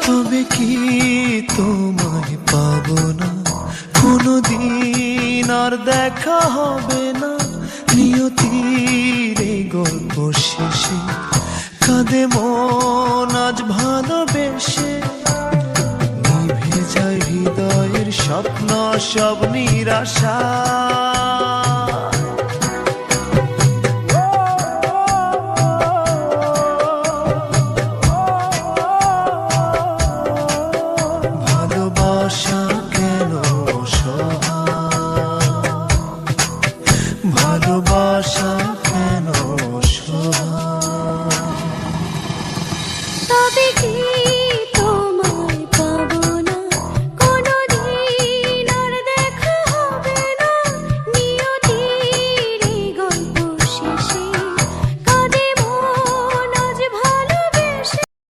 তবে কি তোমায় পাবো না কোনদিন, আর দেখা হবে না নিয়তির এই গল্প শেষে। কাঁদে মন আজ ভালোবেসে, নিভে যায় হৃদয়ের স্বপ্ন সব নিরাশা। ভালোবাসা কেন অসহায়, ভালোবাসা কেন অসহায়। তবে কি